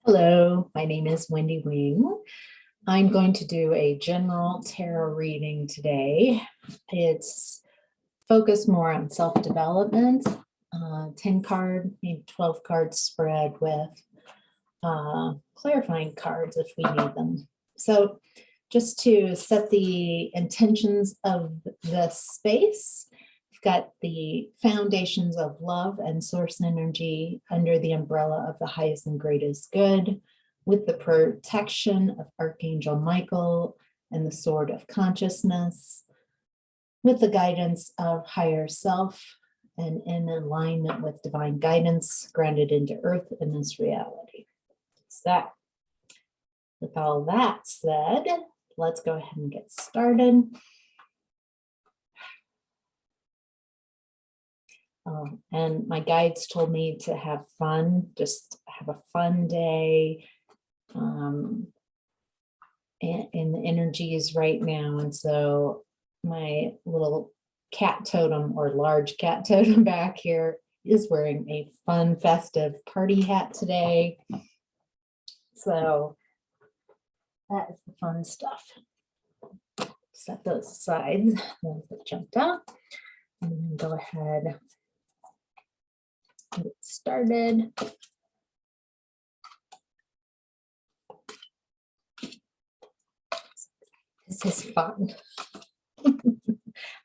Hello, my name is Wendy Wing. I'm going to do a general tarot reading today. It's focused more on self-development, 10 card, maybe 12 card spread with clarifying cards if we need them. So just to set the intentions of this space, we've got the foundations of love and source energy under the umbrella of the highest and greatest good, with the protection of Archangel Michael and the sword of consciousness, with the guidance of higher self and in alignment with divine guidance granted into earth in this reality. So with all that said, let's go ahead and get started. And my guides told me to have fun, just have a fun day in the energies right now. And so my little cat totem or large cat totem back here is wearing a fun, festive party hat today. So that is the fun stuff. Set those aside, ones that jumped out, and then go ahead and get started. This is fun.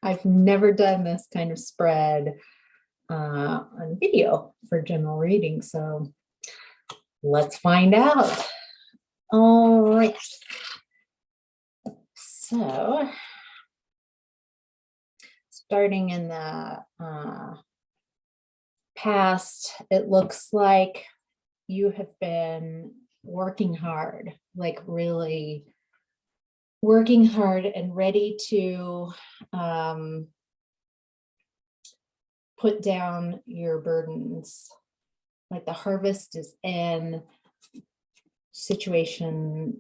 I've never done this kind of spread on video for general reading, so let's find out. All right. So, starting in the past, it looks like you have been working hard, like really working hard and ready to put down your burdens. Like the harvest is in. Situations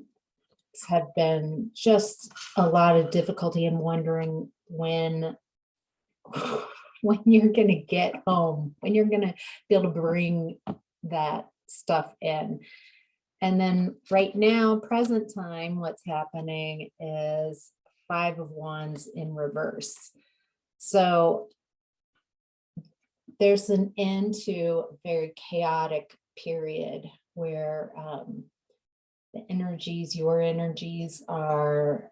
have been just a lot of difficulty and wondering when you're going to get home, when you're going to be able to bring that stuff in. And then right now, present time, what's happening is 5 of Wands in reverse. So there's an end to a very chaotic period where the energies, your energies are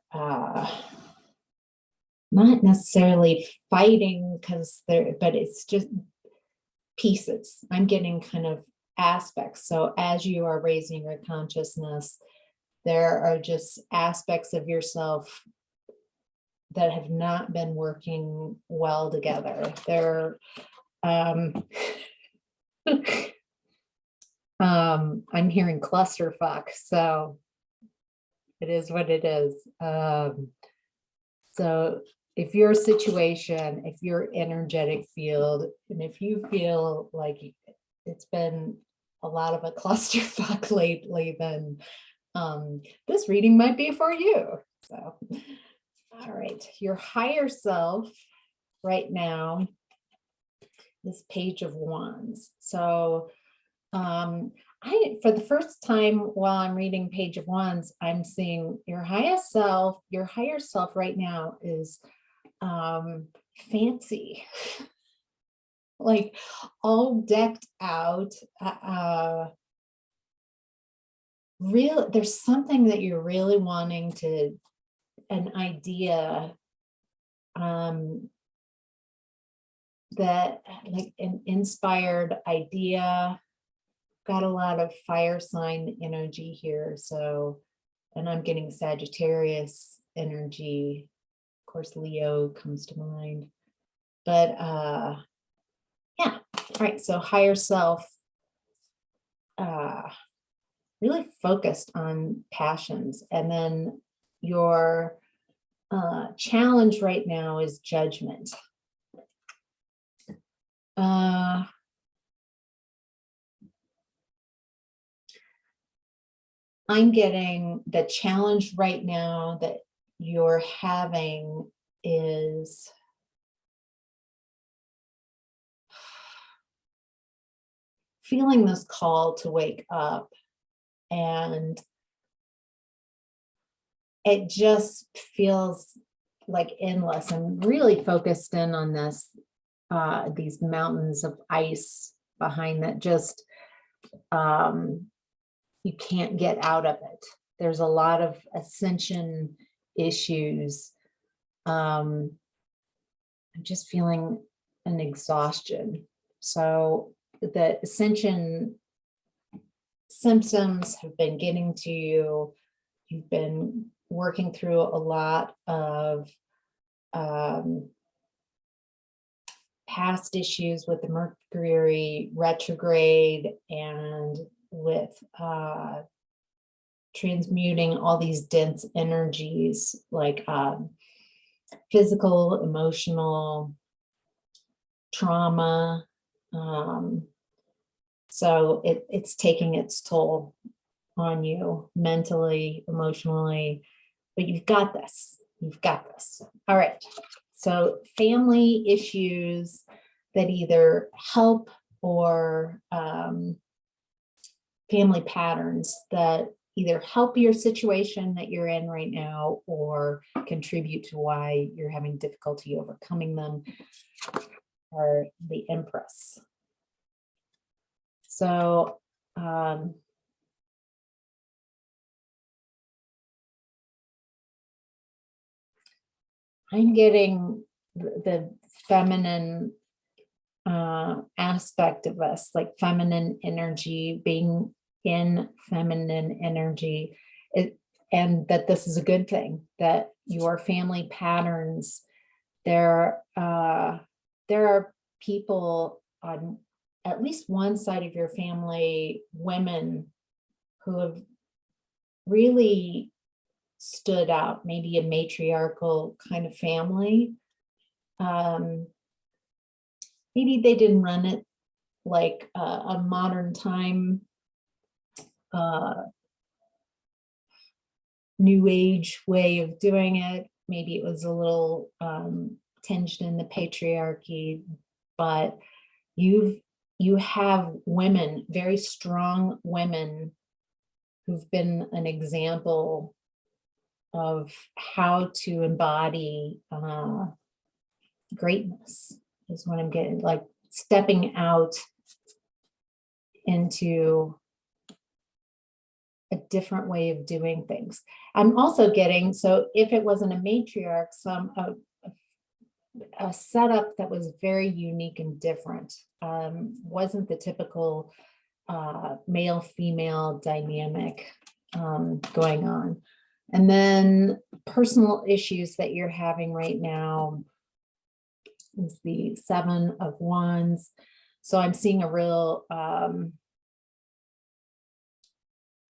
not necessarily fighting but it's just pieces. I'm getting kind of aspects. So as you are raising your consciousness, there are just aspects of yourself that have not been working well together. I'm hearing clusterfuck, so it is what it is. So if your situation, if your energetic field, and if you feel like it's been a lot of a clusterfuck lately, then this reading might be for you. So, all right, your higher self right now, this Page of Wands. So for the first time while I'm reading Page of Wands, I'm seeing your higher self right now is fancy, like all decked out. There's something that you're really wanting to, an idea that like an inspired idea. Got a lot of fire sign energy here. So, and I'm getting Sagittarius energy. Of course, Leo comes to mind. But yeah. All right. So higher self, really focused on passions. And then your challenge right now is judgment. I'm getting the challenge right now that you're having is feeling this call to wake up And it just feels like endless. I'm really focused in on this, these mountains of ice behind that just, you can't get out of it. There's a lot of ascension issues. I'm just feeling an exhaustion. So the ascension symptoms have been getting to you. You've been working through a lot of past issues with the Mercury retrograde and with transmuting all these dense energies like physical, emotional, trauma. So it's taking its toll on you mentally, emotionally, but you've got this. You've got this. All right. So family issues that either help or family patterns that either help your situation that you're in right now or contribute to why you're having difficulty overcoming them are the Empress. So I'm getting the feminine aspect of us, like feminine energy, being in feminine energy, and that this is a good thing, that your family patterns, there are people on at least one side of your family, women who have really stood out, maybe a matriarchal kind of family. Maybe they didn't run it like a modern time, new age way of doing it. Maybe it was a little tinged in the patriarchy, but you have women, very strong women who've been an example of how to embody greatness is what I'm getting, like stepping out into a different way of doing things. I'm also getting, so if it wasn't a matriarch, a setup that was very unique and different, wasn't the typical male-female dynamic going on. And then personal issues that you're having right now is the Seven of Wands. So I'm seeing a real,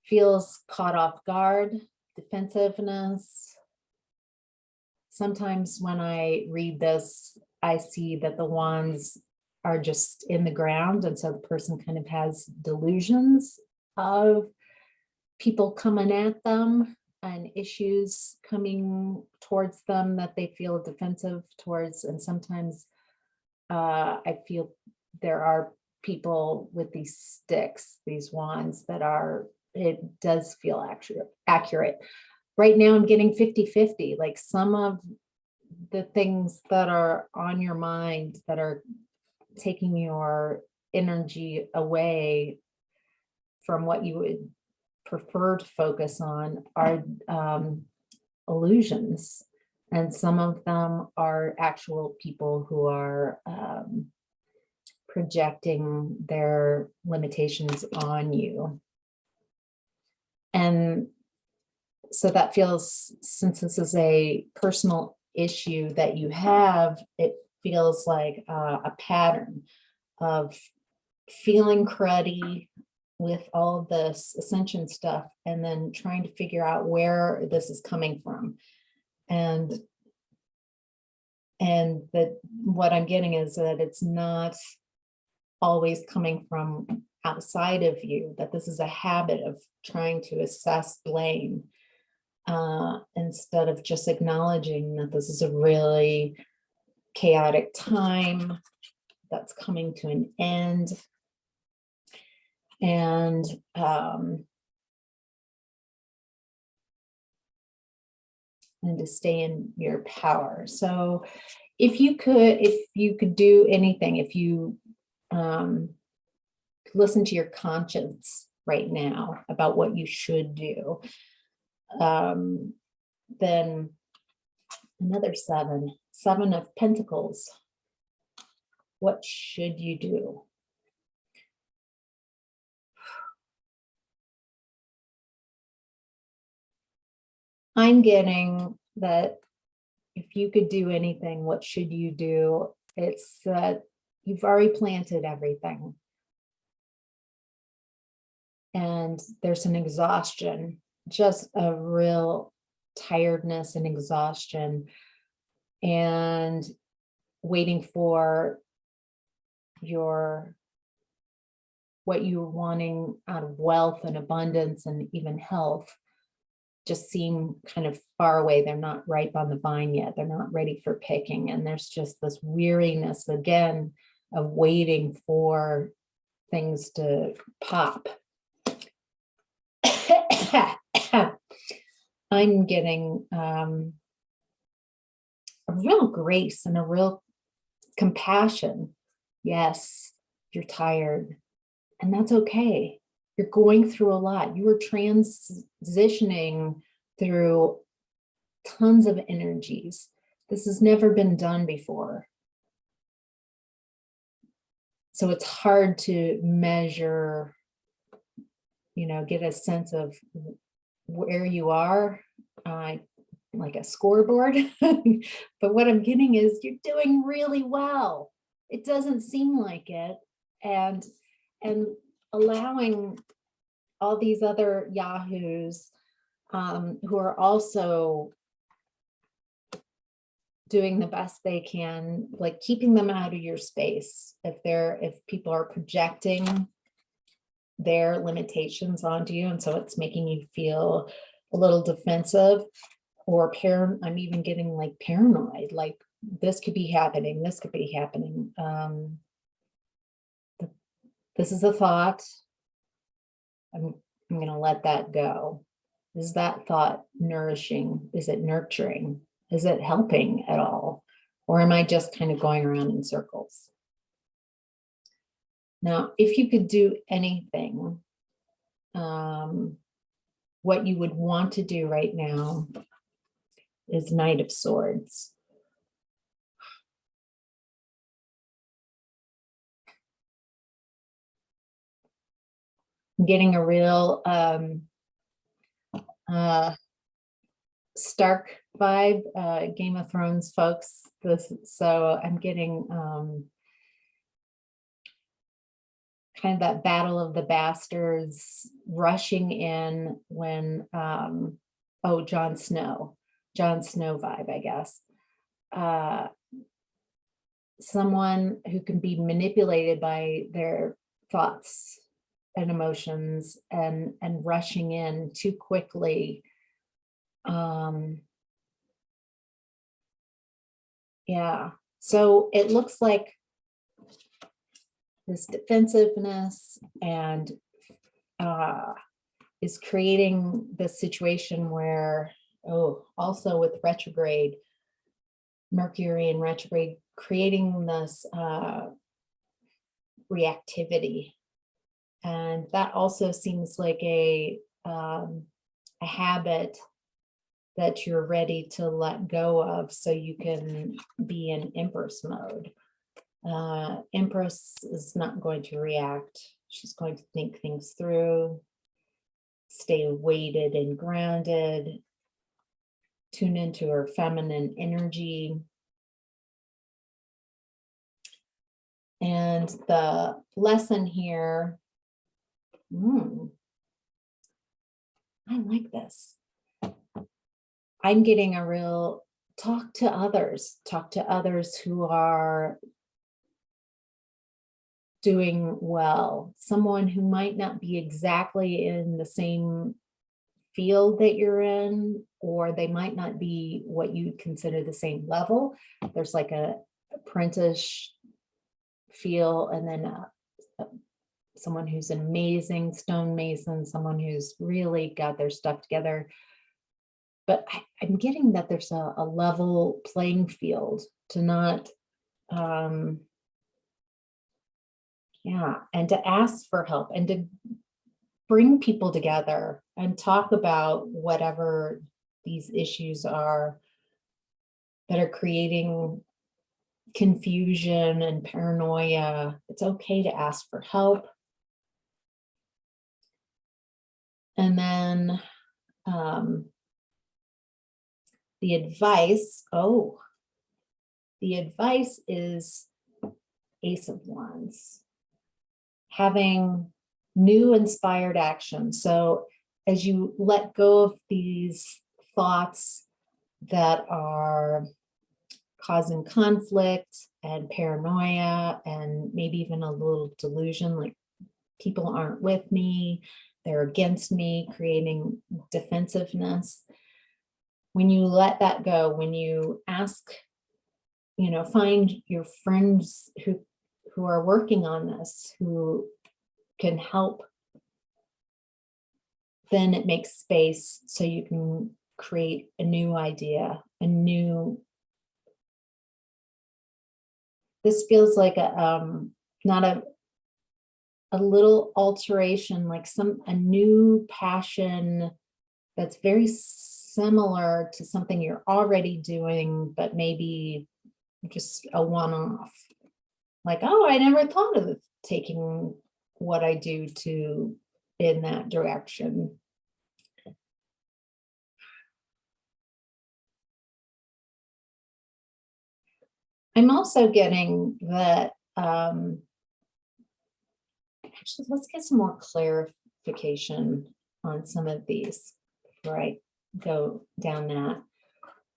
feels caught off guard, defensiveness. Sometimes when I read this, I see that the wands are just in the ground. And so the person kind of has delusions of people coming at them and issues coming towards them that they feel defensive towards. And sometimes I feel there are people with these sticks, these wands that are, it does feel accurate. Right now I'm getting 50-50, like some of the things that are on your mind that are taking your energy away from what you would prefer to focus on are illusions. And some of them are actual people who are projecting their limitations on you. And so that feels, since this is a personal issue that you have, it feels like a pattern of feeling cruddy with all this ascension stuff and then trying to figure out where this is coming from. And that what I'm getting is that it's not always coming from outside of you, that this is a habit of trying to assess blame instead of just acknowledging that this is a really chaotic time that's coming to an end. And and to stay in your power. So if you could do anything, if you listen to your conscience right now about what you should do, then another seven of pentacles. What should you do? I'm getting that if you could do anything, what should you do? It's that you've already planted everything. And there's an exhaustion, just a real tiredness and exhaustion, and waiting for what you're wanting out of wealth and abundance and even health just seem kind of far away. They're not ripe on the vine yet. They're not ready for picking. And there's just this weariness again of waiting for things to pop. I'm getting a real grace and a real compassion. Yes, you're tired, and that's okay. You're going through a lot. You were transitioning through tons of energies. This has never been done before. So it's hard to measure, get a sense of where you are, like a scoreboard. But what I'm getting is you're doing really well. It doesn't seem like it. And allowing all these other yahoos who are also doing the best they can, like keeping them out of your space. If people are projecting their limitations onto you, and so it's making you feel a little defensive or I'm even getting like paranoid, like this could be happening, this could be happening. This is a thought. I'm going to let that go. Is that thought nourishing? Is it nurturing? Is it helping at all? Or am I just kind of going around in circles? Now, if you could do anything, what you would want to do right now is Knight of Swords. I'm getting a real Stark vibe, Game of Thrones folks. So I'm getting kind of that battle of the bastards rushing in when Jon Snow vibe, I guess. Someone who can be manipulated by their thoughts and emotions and rushing in too quickly. Yeah, so it looks like this defensiveness and is creating this situation where, also with retrograde, Mercury in retrograde, creating this reactivity. And that also seems like a habit that you're ready to let go of so you can be in Empress mode. Empress is not going to react. She's going to think things through, stay weighted and grounded, tune into her feminine energy. And the lesson here, I like this. I'm getting a real talk to others who are doing well, someone who might not be exactly in the same field that you're in, or they might not be what you'd consider the same level. There's like a apprentice feel, and then someone who's an amazing stonemason, someone who's really got their stuff together. but I'm getting that there's a level playing field to not, yeah, and to ask for help and to bring people together and talk about whatever these issues are that are creating confusion and paranoia. It's okay to ask for help. And then the advice is Ace of Wands, having new inspired action. So as you let go of these thoughts that are causing conflict and paranoia and maybe even a little delusion, like people aren't with me, they're against me, creating defensiveness. When you let that go, when you ask, find your friends who are working on this, who can help, then it makes space so you can create a new idea, this feels like not a little alteration, like a new passion that's very similar to something you're already doing, but maybe just a one-off. Like, oh, I never thought of taking what I do in that direction. I'm also getting that, actually, let's get some more clarification on some of these before I go down that.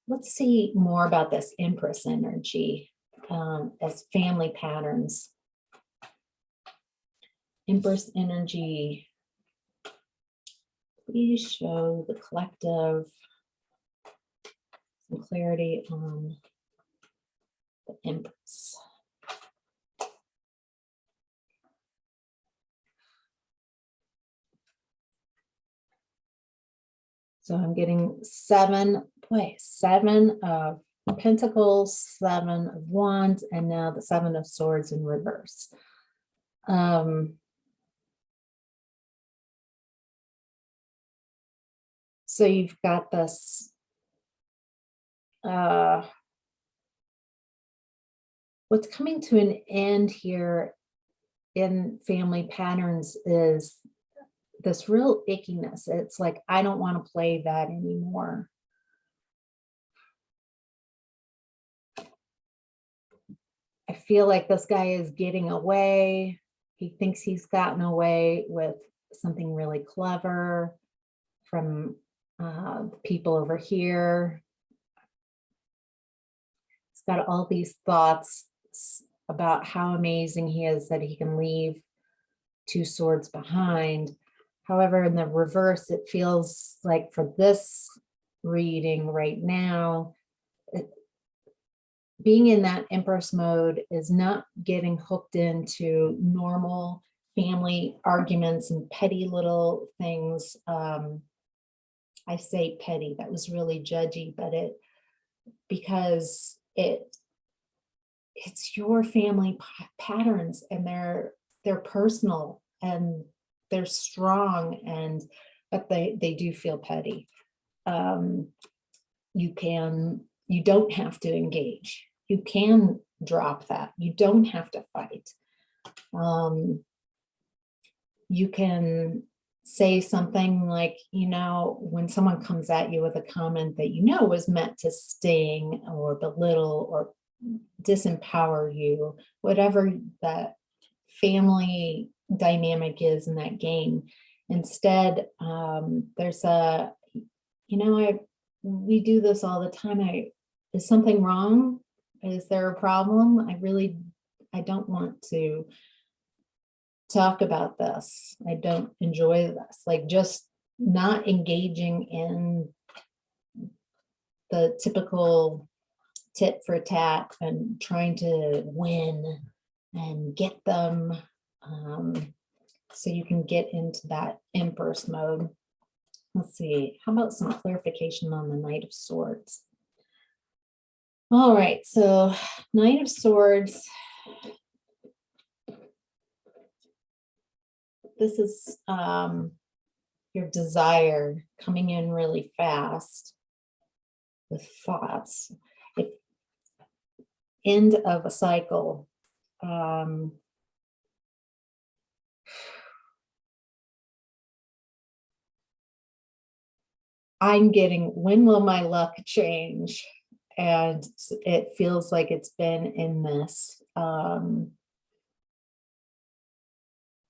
Let's see more about this Empress energy as family patterns. Empress energy, please show the collective some clarity on the Empress. So I'm getting seven of Pentacles, 7 of Wands, and now the 7 of Swords in reverse. So you've got this, what's coming to an end here in family patterns is this real ickiness. It's like, I don't want to play that anymore. I feel like this guy is getting away. He thinks he's gotten away with something really clever from people over here. He's got all these thoughts about how amazing he is that he can leave 2 swords behind. However, in the reverse, it feels like for this reading right now, being in that Empress mode is not getting hooked into normal family arguments and petty little things. I say petty, that was really judgy, but because it's your family patterns, and they're personal and they're strong, but they do feel petty. You don't have to engage. You can drop that. You don't have to fight. You can say something like, when someone comes at you with a comment that was meant to sting or belittle or disempower you, whatever that family dynamic is in that game. Instead, there's we do this all the time. Is something wrong? Is there a problem? I don't want to talk about this. I don't enjoy this. Like, just not engaging in the typical tit for tat and trying to win and get them, so you can get into that Empress mode. Let's see, how about some clarification on the Knight of Swords? All right, so Knight of Swords. This is your desire coming in really fast with thoughts. End of a cycle. I'm getting, when will my luck change? And it feels like it's been in this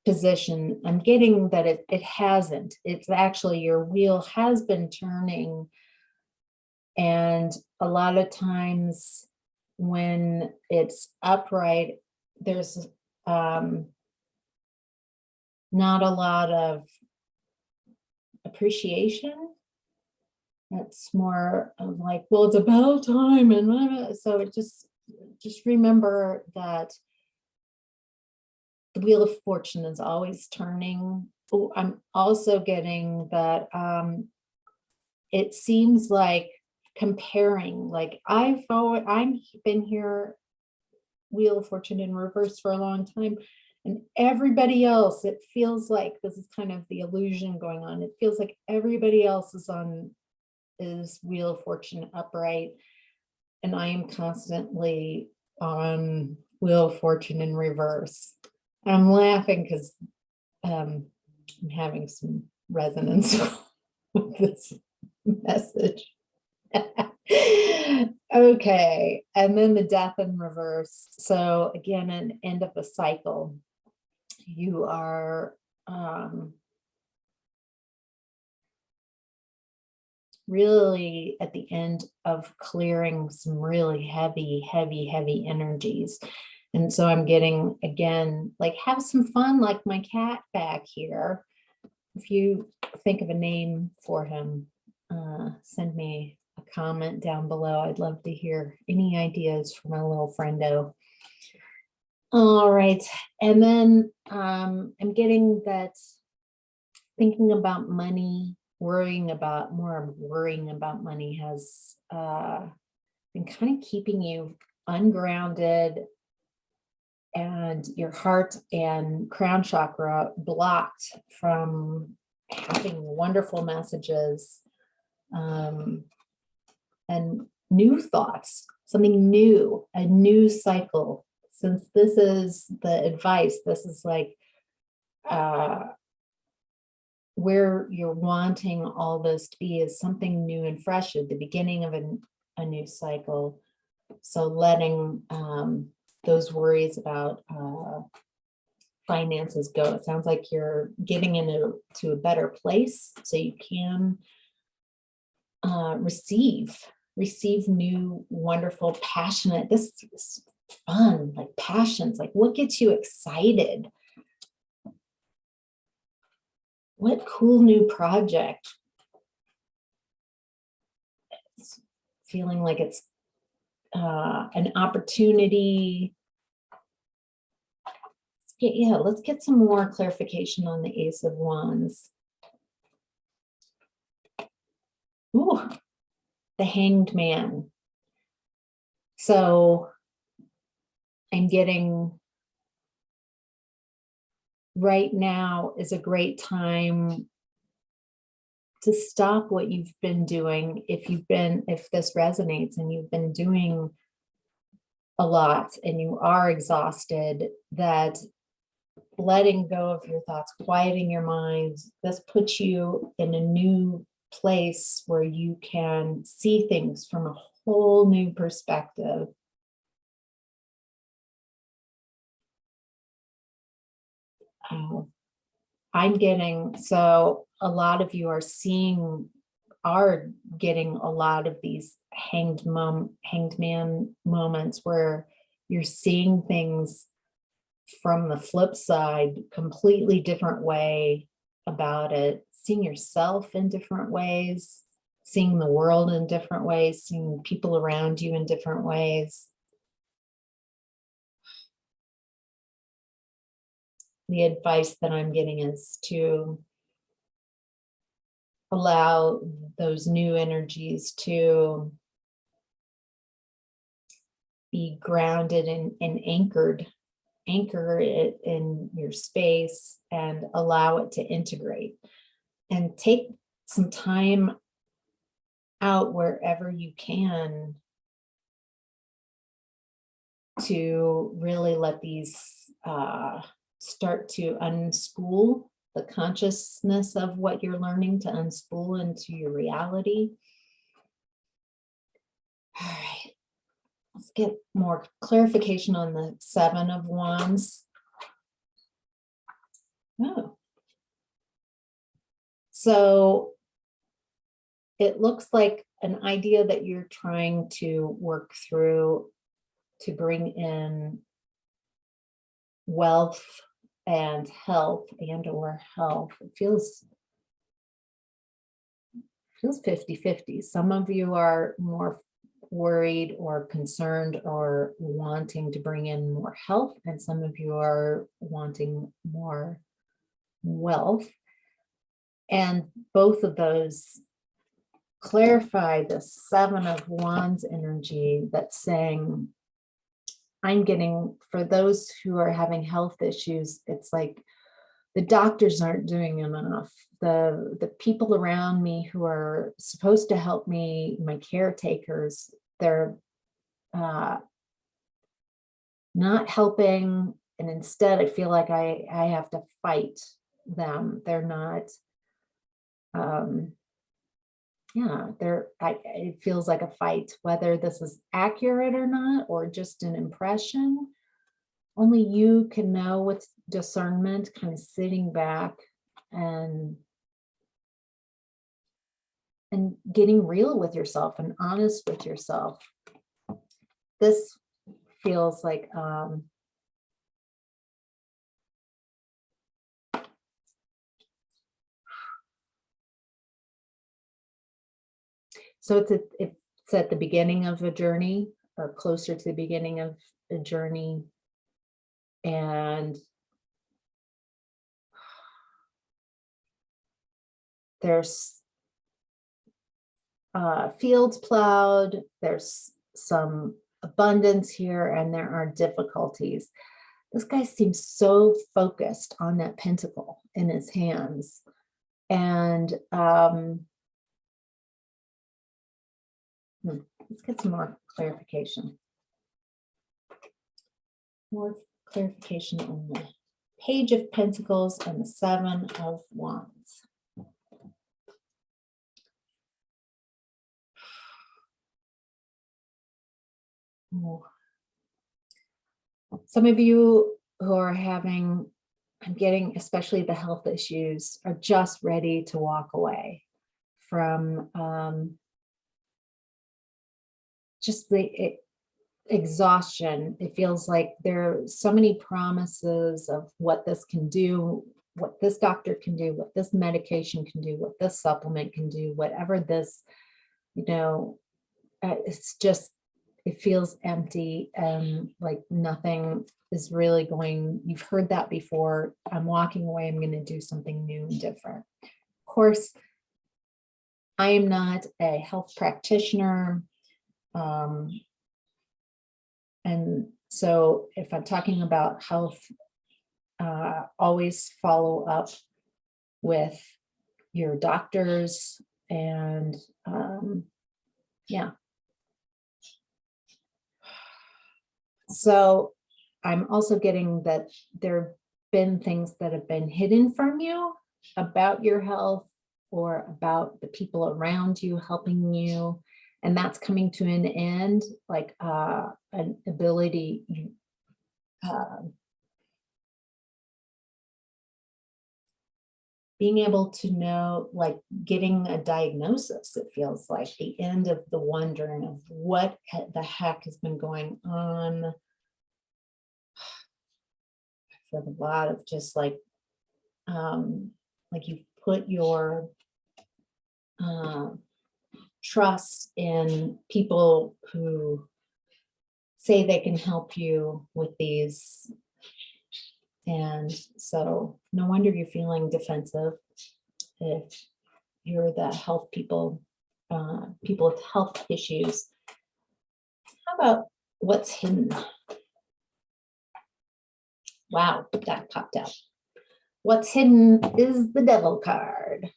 position. I'm getting that it hasn't. It's actually, your wheel has been turning. And a lot of times when it's upright, there's not a lot of appreciation. It's more of like, well, it's about time. And so it just remember that the wheel of fortune is always turning. Oh, I'm also getting that it seems like comparing, like I've been here, wheel of fortune in reverse for a long time, and everybody else, it feels like this is kind of the illusion going on. It feels like everybody else is wheel of fortune upright, and I am constantly on wheel of fortune in reverse. I'm laughing because I'm having some resonance with this message. Okay, and then the death in reverse. So again, an end of a cycle. You are really at the end of clearing some really heavy energies. And so I'm getting, again, like, have some fun, like my cat back here. If you think of a name for him, send me a comment down below. I'd love to hear any ideas from my little friendo. All right. And then I'm getting that thinking about money, worrying about money has been kind of keeping you ungrounded, and your heart and crown chakra blocked from having wonderful messages and new thoughts, something new, a new cycle. Since this is the advice, this is like where you're wanting all this to be, is something new and fresh at the beginning of a new cycle. So letting those worries about finances go. It sounds like you're getting into a better place, so you can receive new, wonderful, passionate, this is fun, like passions, like what gets you excited? What cool new project? It's feeling like it's an opportunity. Let's get some more clarification on the Ace of Wands. Ooh, the Hanged Man. So I'm getting, right now is a great time to stop what you've been doing. If this resonates and you've been doing a lot and you are exhausted, that letting go of your thoughts, quieting your mind, this puts you in a new place where you can see things from a whole new perspective. I'm getting, so a lot of you are getting a lot of these hanged man moments where you're seeing things from the flip side, completely different way about it, seeing yourself in different ways, seeing the world in different ways, seeing people around you in different ways. The advice that I'm getting is to allow those new energies to be grounded and anchor it in your space and allow it to integrate, and take some time out wherever you can to really let these start to unspool the consciousness of what you're learning, to unspool into your reality. All right, let's get more clarification on the Seven of Wands. Oh, so it looks like an idea that you're trying to work through to bring in wealth and health or health. It feels 50-50. Some of you are more worried or concerned or wanting to bring in more health, and some of you are wanting more wealth. And both of those clarify the Seven of Wands energy that's saying, I'm getting, for those who are having health issues, it's like the doctors aren't doing enough. The people around me who are supposed to help me, my caretakers, they're not helping. And instead, I feel like I have to fight them. They're not, it feels like a fight, whether this is accurate or not, or just an impression. Only you can know with discernment, kind of sitting back and getting real with yourself and honest with yourself. This feels like so it's at the beginning of a journey, or closer to the beginning of a journey, and there's fields plowed, there's some abundance here, and there are difficulties. This guy seems so focused on that pentacle in his hands, and let's get some more clarification. More clarification on the Page of Pentacles and the Seven of Wands. Oh. Some of you who are having, I'm getting, especially the health issues, are just ready to walk away from just the exhaustion. It feels like there are so many promises of what this can do, what this doctor can do, what this medication can do, what this supplement can do, whatever this, it's just, it feels empty and like nothing is really going. You've heard that before. I'm walking away. I'm going to do something new and different. Of course, I am not a health practitioner. And so if I'm talking about health, always follow up with your doctors, and So I'm also getting that there have been things that have been hidden from you about your health or about the people around you helping you. And that's coming to an end, like an ability, being able to know, like getting a diagnosis. It feels like the end of the wondering of what the heck has been going on. I feel a lot of just like you put your trust in people who say they can help you with these. And so no wonder you're feeling defensive. If you're the health people, people with health issues. How about what's hidden? Wow, that popped out. What's hidden is the devil card.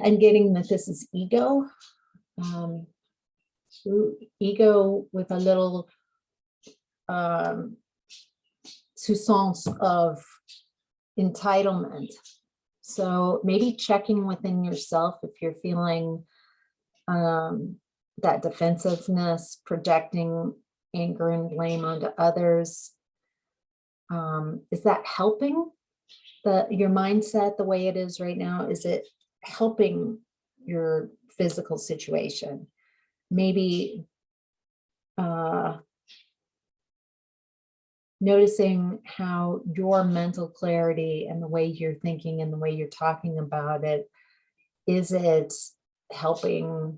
I'm getting that this is ego. Ego with a little soupçons of entitlement. So maybe checking within yourself if you're feeling that defensiveness, projecting anger and blame onto others. Is that helping your mindset the way it is right now? Is it helping your physical situation? Maybe noticing how your mental clarity and the way you're thinking and the way you're talking about it, is it helping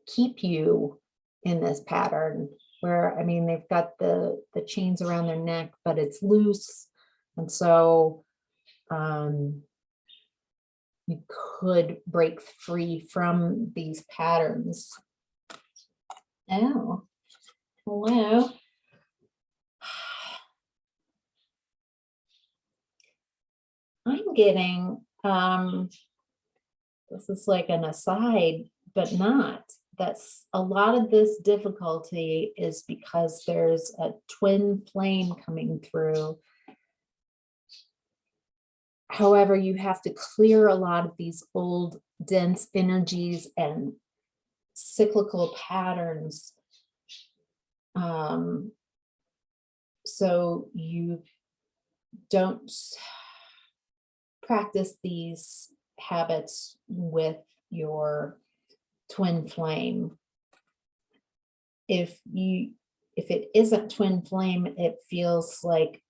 keep you in this pattern where, I mean, they've got the chains around their neck, but it's loose. And so you could break free from these patterns. Oh, hello. I'm getting, this is like an aside, but not. That's a lot of this difficulty is because there's a twin flame coming through. However, you have to clear a lot of these old dense energies and cyclical patterns. So you don't practice these habits with your twin flame. If it isn't twin flame, it feels like,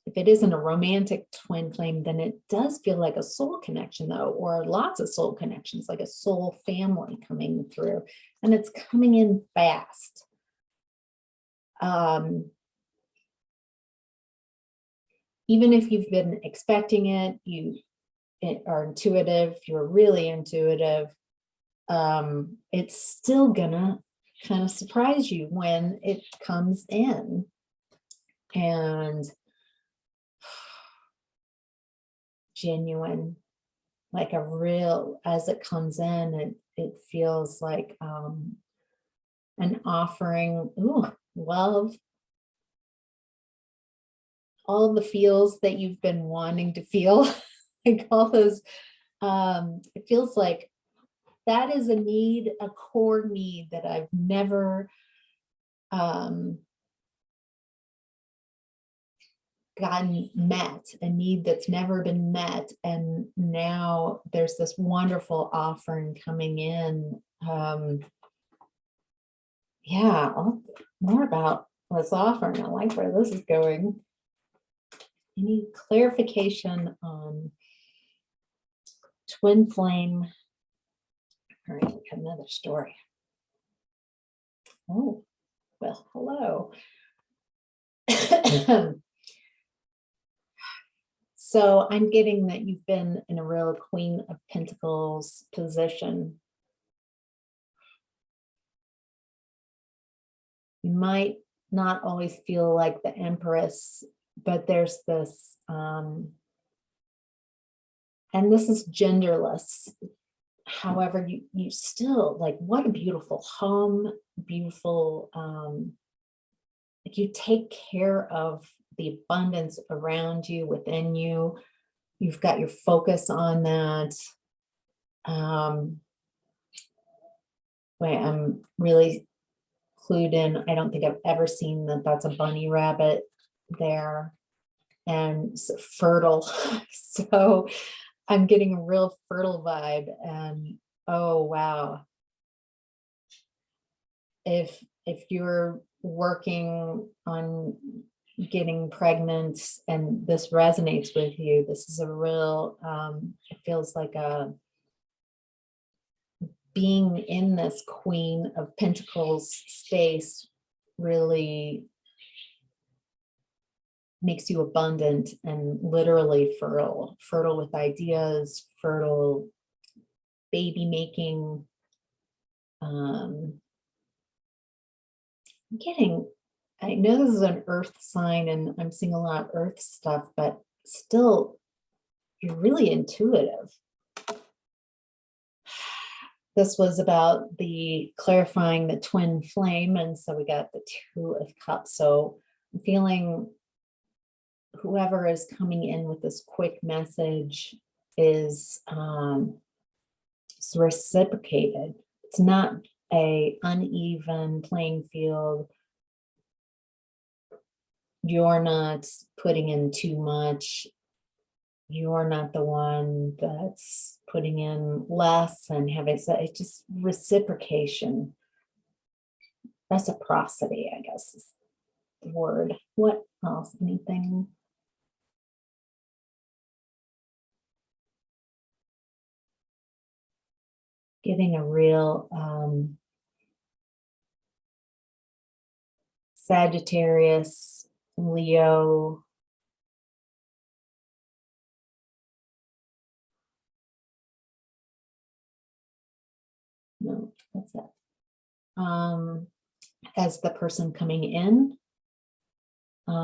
if it isn't a romantic twin flame, then it does feel like a soul connection though, or lots of soul connections, like a soul family coming through, and it's coming in fast. Even if you've been expecting it, you are intuitive, you're really intuitive, it's still gonna kind of surprise you when it comes in. And genuine, like a real, as it comes in, it feels like an offering. Ooh, love, all the feels that you've been wanting to feel, like all those, it feels like that is a need, a core need that I've never gotten met, a need that's never been met. And now there's this wonderful offering coming in. Yeah, more about this offering. I like where this is going. Any clarification on twin flame? All right, we have another story. Oh, well, hello. So I'm getting that you've been in a real Queen of Pentacles position. You might not always feel like the Empress, but there's this, and this is genderless. However, you still, like, what a beautiful home, beautiful, like you take care of the abundance around you, within you. You've got your focus on that. Wait, I'm really clued in. I don't think I've ever seen that. That's a bunny rabbit there, and fertile. So I'm getting a real fertile vibe, and oh wow. If you're working on getting pregnant and this resonates with you, this is a real, it feels like a being in this Queen of Pentacles space really makes you abundant and literally fertile, fertile with ideas, fertile baby making. I know this is an earth sign and I'm seeing a lot of earth stuff, but still, you're really intuitive. This was about the clarifying the twin flame. And so we got the 2 of Cups. So I'm feeling whoever is coming in with this quick message is reciprocated. It's not a uneven playing field. You're not putting in too much. You're not the one that's putting in less and having, so it's just reciprocation. Reciprocity, I guess is the word. What else? Anything? Getting a real Sagittarius, Leo. No, that's it. As the person coming in, they're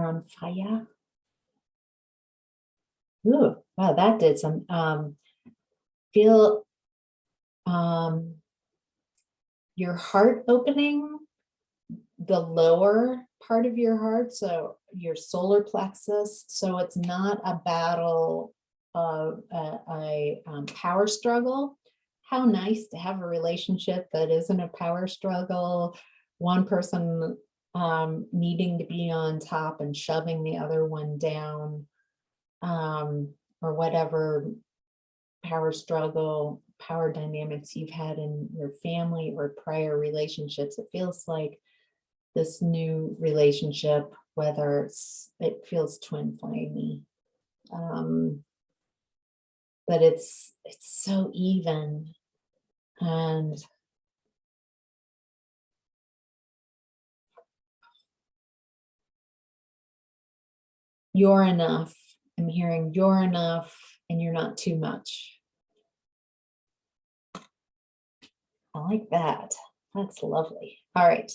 on fire. Ooh, wow, that did some. Feel your heart opening, the lower part of your heart, so your solar plexus. So it's not a battle of a power struggle. How nice to have a relationship that isn't a power struggle. One person needing to be on top and shoving the other one down, or whatever power struggle, power dynamics you've had in your family or prior relationships. It feels like this new relationship, whether it feels twin flamey, but it's so even, and you're enough. I'm hearing you're enough and you're not too much. I like that. That's lovely. All right.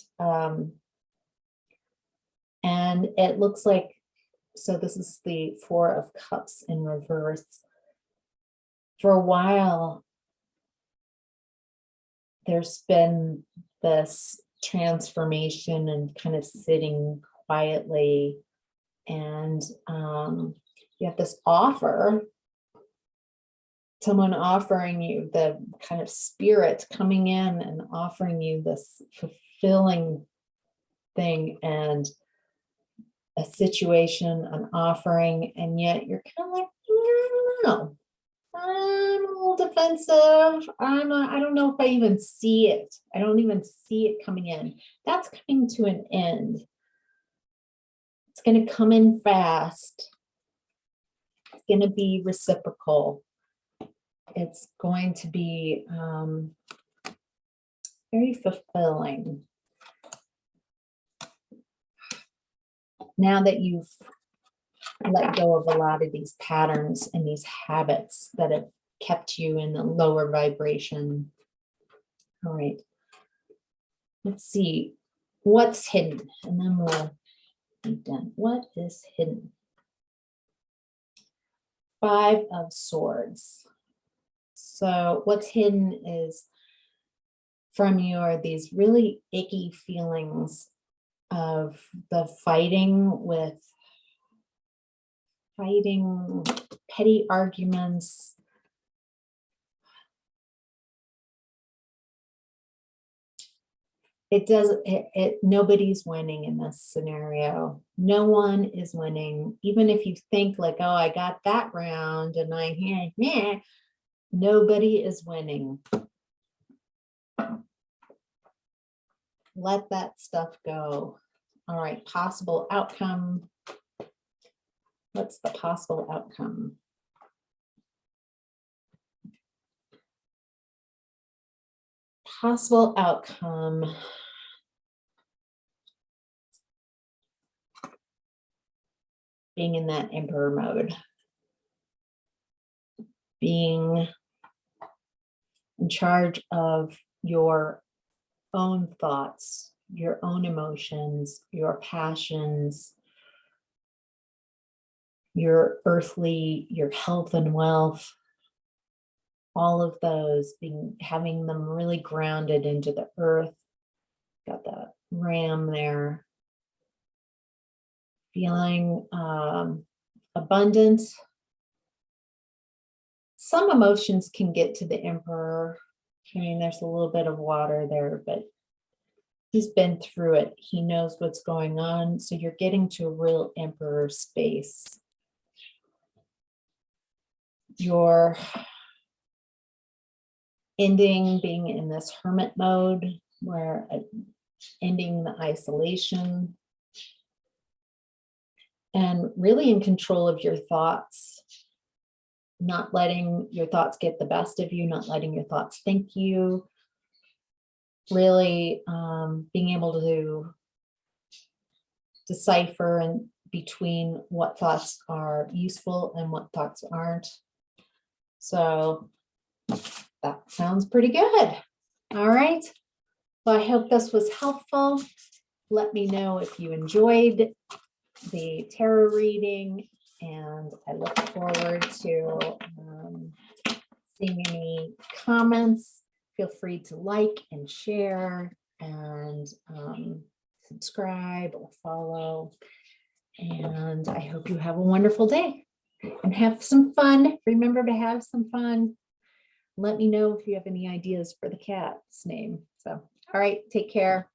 And it looks like, so this is the 4 of Cups in reverse. For a while, there's been this transformation and kind of sitting quietly, and you have this offer, someone offering you, the kind of spirit coming in and offering you this fulfilling thing and a situation, an offering, and yet you're kind of like, I don't know. I'm a little defensive. I don't know if I even see it. I don't even see it coming in. That's coming to an end. It's going to come in fast. It's going to be reciprocal. It's going to be very fulfilling. Now that you've let go of a lot of these patterns and these habits that have kept you in a lower vibration. All right. Let's see what's hidden, and then we'll be done. What is hidden? 5 of Swords. So what's hidden is from you are these really icky feelings of the fighting, petty arguments. Nobody's winning in this scenario. No one is winning. Even if you think like, oh, I got that round and nobody is winning. Let that stuff go. All right, possible outcome. What's the possible outcome? Possible outcome. being in that emperor mode, being in charge of your own thoughts, your own emotions, your passions, your earthly, your health and wealth, all of those, having them really grounded into the earth. Got the ram there. Feeling abundant. Some emotions can get to the emperor. I mean, there's a little bit of water there, but he's been through it. He knows what's going on. So you're getting to a real emperor space. You're ending being in this hermit mode where ending the isolation and really in control of your thoughts, not letting your thoughts get the best of you, not letting your thoughts think you, really being able to decipher and between what thoughts are useful and what thoughts aren't. So that sounds pretty good. All right. Well, I hope this was helpful. Let me know if you enjoyed the tarot reading, and I look forward to seeing any comments. Feel free to like and share and subscribe or follow. And I hope you have a wonderful day and have some fun. Remember to have some fun. Let me know if you have any ideas for the cat's name. So, all right, take care.